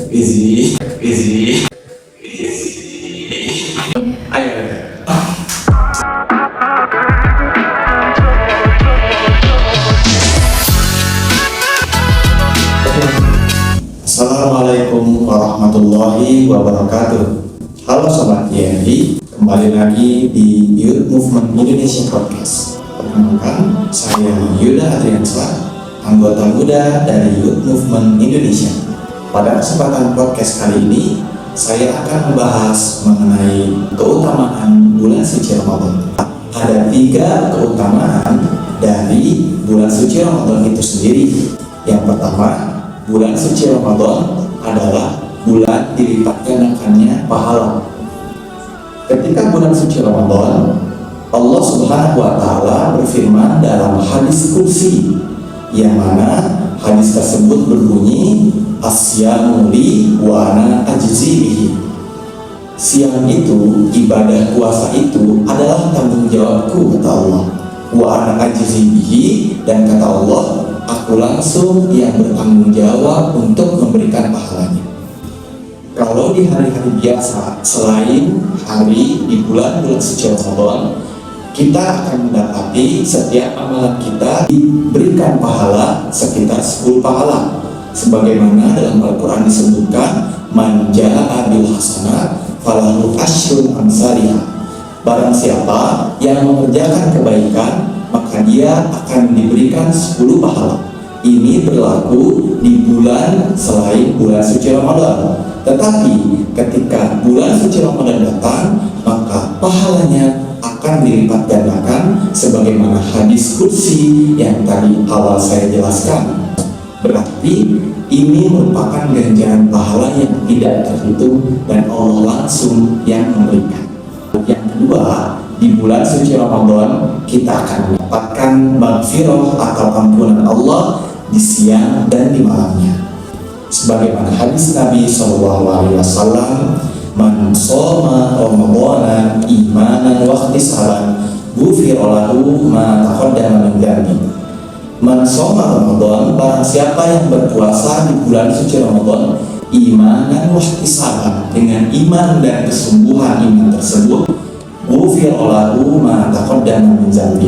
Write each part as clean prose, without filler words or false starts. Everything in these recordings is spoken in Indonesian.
Easy, easy. Ayo. Assalamualaikum warahmatullahi wabarakatuh. Halo Sobat YNI, kembali lagi di Youth Movement Indonesia Podcast. Perkenalkan, saya Yuda Adriansa, anggota muda dari Youth Movement Indonesia. Pada kesempatan podcast kali ini, saya akan membahas mengenai keutamaan bulan suci Ramadan. Ada 3 keutamaan dari bulan suci Ramadan itu sendiri. Yang pertama, bulan suci Ramadan adalah bulan dilipat gandakannya pahala. Ketika bulan suci Ramadan, Allah Subhanahu wa Ta'ala berfirman dalam hadis kursi, yang mana hadis tersebut berbunyi, Asyamu li wa ana ajzi bihi. Siang itu, ibadah puasa itu adalah tanggung jawabku, kata Allah. Wa ana ajzi bihi, dan kata Allah, aku langsung yang bertanggung jawab untuk memberikan pahalanya. Kalau di hari-hari biasa, selain hari di bulan-bulan suci Ramadan, kita akan mendapati setiap amalan kita diberikan pahala sekitar 10 pahala. Sebagaimana dalam Al-Quran disebutkan, Man ja'a bil hasanah falahu asyru amsalihha. Barang siapa yang mengerjakan kebaikan, maka dia akan diberikan 10 pahala. Ini berlaku di bulan selain bulan suci Ramadan. Tetapi ketika bulan suci Ramadan datang, maka pahalanya akan dilipat gandakan sebagaimana hadis kursi yang tadi awal saya jelaskan. Berarti ini merupakan ganjaran pahala yang tidak terhitung dan Allah langsung yang memberikan. Yang kedua, di bulan suci Ramadan kita akan mendapatkan maghfirah atau ampunan Allah di siang dan di malamnya. Sebagaimana hadis Nabi SAW, Man shoma Ramadhana imanan wa ihtisaban ghufira lahu ma taqaddama min dhanbi. Man shoma Ramadan, barang siapa yang berpuasa di bulan suci Ramadan imanan wa ihtisaban, dengan iman dan kesungguhan iman tersebut, ghufira lahu ma taqaddama min dhanbi,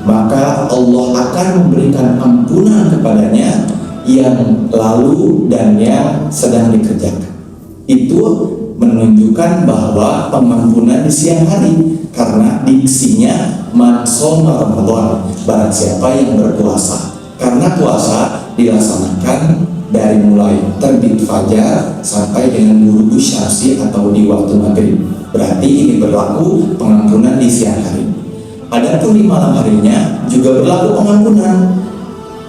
maka Allah akan memberikan ampunan kepadanya yang lalu dan yang sedang dikerjakan. Itu menunjukkan bahwa pengampunan di siang hari, karena diksinya Man shoma Ramadan, barang siapa yang berpuasa. Karena puasa dilaksanakan dari mulai terbit fajar sampai dengan ghurubu syamsi atau di waktu maghrib. Berarti ini berlaku pengampunan di siang hari. Adapun di malam harinya juga berlaku pengampunan.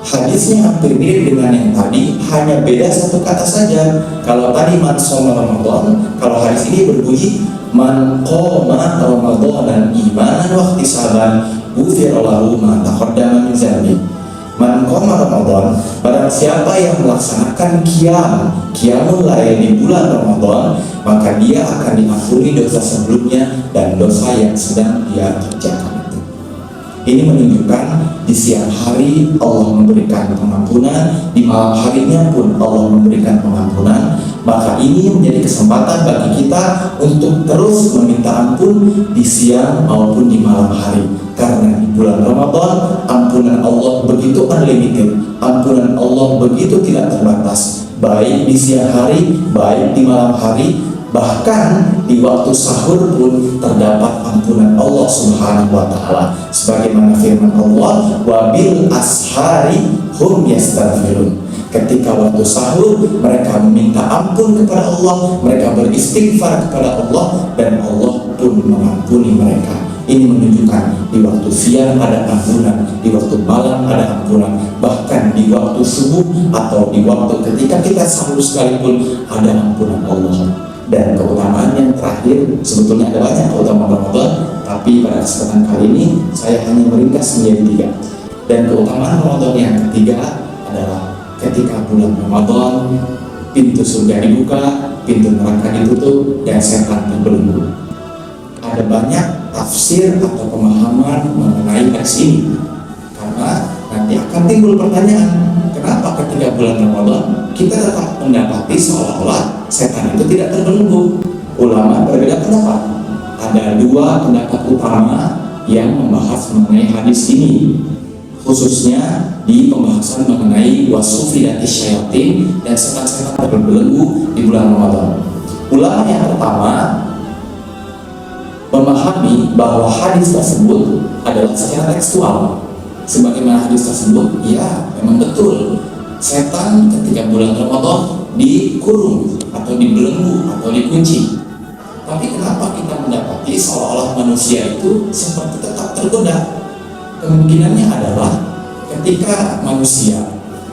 Hadisnya hampir mirip dengan yang tadi, hanya beda satu kata saja. Kalau tadi Man shoma Ramadan, kalau hadis ini berbunyi Man qoma Ramadan imanan wa ihtisaban ghufira lahu ma taqaddama min dhanbi. Man qoma Ramadan, barang siapa yang melaksanakan qiyamul lail di bulan Ramadan, maka dia akan diampuni dosa sebelumnya dan dosa yang sedang dia kerjakan. Ini menunjukkan di siang hari Allah memberikan pengampunan, di malam harinya pun Allah memberikan pengampunan. Maka ini menjadi kesempatan bagi kita untuk terus meminta ampun di siang maupun di malam hari. Karena di bulan Ramadan ampunan Allah begitu unlimited, ampunan Allah begitu tidak terbatas, baik di siang hari, baik di malam hari. Bahkan di waktu sahur pun terdapat ampunan Allah Subhanahu wa Ta'ala, sebagaimana firman Allah, wabil ashari hum yastaghfirun. Ketika waktu sahur mereka meminta ampun kepada Allah, mereka beristighfar kepada Allah, dan Allah pun mengampuni mereka. Ini menunjukkan di waktu siang ada ampunan, di waktu malam ada ampunan, bahkan di waktu subuh atau di waktu ketika kita sahur sekalipun ada ampunan Allah. Dan keutamaan yang terakhir, sebetulnya ada banyak keutamaan Ramadan, tapi pada kesempatan kali ini saya hanya meringkas menjadi 3. Dan keutamaan Ramadan yang ketiga adalah ketika bulan Ramadan, pintu surga dibuka, pintu neraka ditutup, dan setan terbelenggu. Ada banyak tafsir atau pemahaman mengenai teks ini, karena nanti akan timbul pertanyaan, kenapa ketika bulan Ramadan kita tetap mendapati seolah-olah setan itu tidak terbelenggu. Ulama berbeda pendapat. Ada dua pendapat utama yang membahas mengenai hadis ini, khususnya di pembahasan mengenai wasufidati syayatin dan setan-setan terbelenggu di bulan Ramadan. Ulama yang pertama memahami bahwa hadis tersebut adalah secara tekstual. Sebagaimana hadis tersebut, ya memang betul setan ketika bulan Ramadan dikurung atau dibelenggu atau dikunci. Tapi kenapa kita mendapati seolah-olah manusia itu seperti tetap tergoda? Kemungkinannya adalah ketika manusia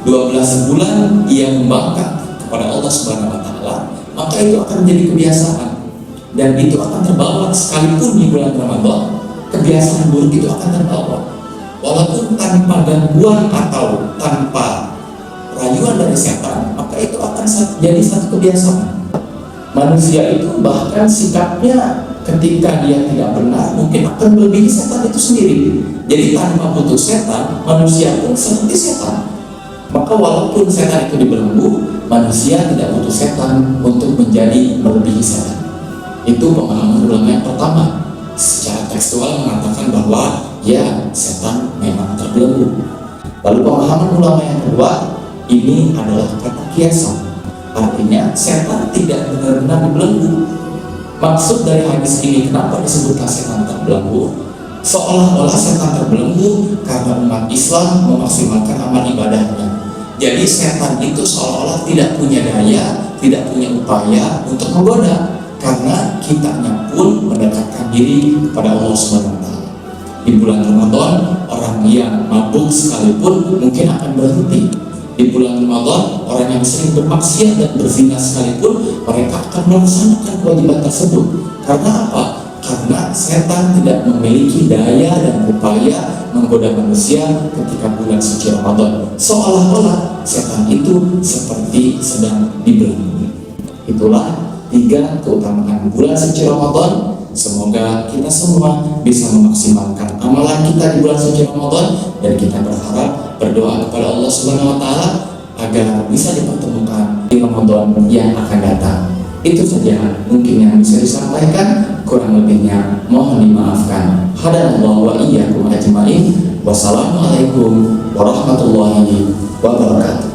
12 bulan ia membangkang kepada Allah Subhanahu wa Ta'ala, maka itu akan menjadi kebiasaan, dan itu akan terbawa sekalipun di bulan Ramadan. Kebiasaan buruk itu akan terbawa walaupun tanpa gangguan atau tanpa rayuan dari setan, maka itu akan jadi satu kebiasaan. Manusia itu bahkan sikapnya ketika dia tidak benar mungkin akan melebihi setan itu sendiri. Jadi tanpa putus setan, manusia pun seperti setan. Maka walaupun setan itu dibelenggu, manusia tidak putus setan untuk menjadi melebihi setan. Itu pemahaman ulama yang pertama. Secara tekstual mengatakan bahwa ya setan memang terbelenggu. Lalu pemahaman ulama yang kedua, ini adalah kata kiasan. Artinya setan tidak benar-benar dibelenggu. Maksud dari hadis ini, kenapa disebutkan setan terbelenggu? Seolah-olah setan terbelenggu karena umat Islam memaksimalkan amal ibadahnya. Jadi setan itu seolah-olah tidak punya daya, tidak punya upaya untuk menggoda, karena kitanya pun mendekatkan diri kepada Allah Subhanahu wa Ta'ala. Di bulan Ramadan, orang yang mabuk sekalipun mungkin akan berhenti. Di bulan Ramadan, orang yang sering bermaksiat dan berzina sekalipun, mereka akan melaksanakan kewajiban tersebut. Karena apa? Karena setan tidak memiliki daya dan upaya menggoda manusia ketika bulan suci Ramadan. Seolah-olah setan itu seperti sedang dibelenggu. Itulah 3 keutamaan bulan suci Ramadan. Semoga kita semua bisa memaksimalkan amalan kita di bulan suci Ramadan, dan kita berdoa kepada Allah Subhanahu wa Ta'ala agar bisa dipertemukan di Ramadan yang akan datang. Itu saja mungkin yang bisa disampaikan, kurang lebihnya mohon dimaafkan. Hadanallahu wa iyyakum ajmain. Wassalamualaikum warahmatullahi wabarakatuh.